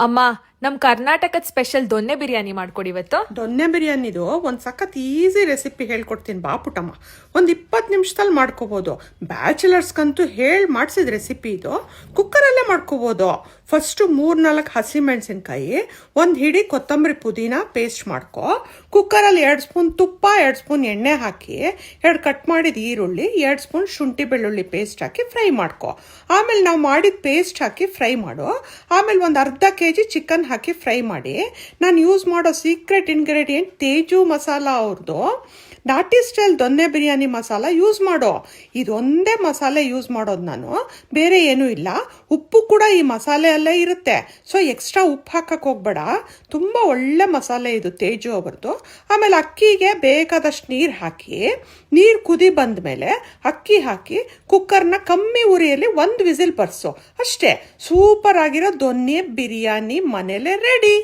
ಅಮ್ಮ, ನಮ್ ಕರ್ನಾಟಕದ ಸ್ಪೆಷಲ್ ದೊನ್ನೆ ಬಿರಿಯಾನಿ ಮಾಡ್ಕೊಡಿ ಇವತ್ತು. ದೊನ್ನೆ ಬಿರಿಯಾನಿದು ಒಂದು ಸಖತ್ ಈಸಿ ರೆಸಿಪಿ ಹೇಳ್ಕೊಡ್ತೀನಿ ಬಾ ಪುಟ್ಟಮ್ಮ. ಒಂದು 20 ನಿಮಿಷದಲ್ಲಿ ಮಾಡ್ಕೋಬೋದು. ಬ್ಯಾಚುಲರ್ಸ್ಗಂತೂ ಮಾಡಿಸಿದ ರೆಸಿಪಿ ಇದು. ಕುಕ್ಕರಲ್ಲೇ ಮಾಡ್ಕೋಬೋದು. ಫಸ್ಟು 3-4 ಹಸಿಮೆಣಸಿನ್ಕಾಯಿ, ಒಂದು ಹಿಡಿ ಕೊತ್ತಂಬರಿ ಪುದೀನ ಪೇಸ್ಟ್ ಮಾಡ್ಕೊ. ಕುಕ್ಕರಲ್ಲಿ 2 ಸ್ಪೂನ್ ತುಪ್ಪ, 2 ಸ್ಪೂನ್ ಎಣ್ಣೆ ಹಾಕಿ, 2 ಕಟ್ ಮಾಡಿದ ಈರುಳ್ಳಿ, 2 ಸ್ಪೂನ್ ಶುಂಠಿ ಬೆಳ್ಳುಳ್ಳಿ ಪೇಸ್ಟ್ ಹಾಕಿ ಫ್ರೈ ಮಾಡ್ಕೊ. ಆಮೇಲೆ ನಾವು ಮಾಡಿದ ಪೇಸ್ಟ್ ಹಾಕಿ ಫ್ರೈ ಮಾಡು. ಆಮೇಲೆ ಒಂದು ಅರ್ಧ kg ಚಿಕನ್ ಹಾಕಿ ಫ್ರೈ ಮಾಡಿ. ನಾನು ಯೂಸ್ ಮಾಡೋ ಸೀಕ್ರೆಟ್ ಇಂಗ್ರೀಡಿಯೆಂಟ್ ತೇಜು ಮಸಾಲ ಅವ್ರದ್ದು ನಾಟಿ ಸ್ಟೈಲ್ ದೊನ್ನೆ ಬಿರಿಯಾನಿ ಮಸಾಲ ಯೂಸ್ ಮಾಡೋ. ಇದೊಂದೇ ಮಸಾಲೆ ಯೂಸ್ ಮಾಡೋದು ನಾನು, ಬೇರೆ ಏನೂ ಇಲ್ಲ. ಉಪ್ಪು ಕೂಡ ಈ ಮಸಾಲೆಯಲ್ಲೇ ಇರುತ್ತೆ, ಸೊ ಎಕ್ಸ್ಟ್ರಾ ಉಪ್ಪು ಹಾಕಕ್ಕೆ ಹೋಗ್ಬೇಡ. ತುಂಬ ಒಳ್ಳೆ ಮಸಾಲೆ ಇದು ತೇಜು ಅವ್ರದ್ದು. ಆಮೇಲೆ ಅಕ್ಕಿಗೆ ಬೇಕಾದಷ್ಟು ನೀರು ಹಾಕಿ, ನೀರು ಕುದಿ ಬಂದ ಮೇಲೆ ಅಕ್ಕಿ ಹಾಕಿ ಕುಕ್ಕರ್ನ ಕಮ್ಮಿ ಉರಿಯಲ್ಲಿ 1 ವಿಸಿಲ್ ಬರ್ಸು. ಅಷ್ಟೇ, ಸೂಪರ್ ಆಗಿರೋ ದೊನ್ನೆ ಬಿರಿಯಾನಿ ಮನೇಲೆ ರೆಡಿ.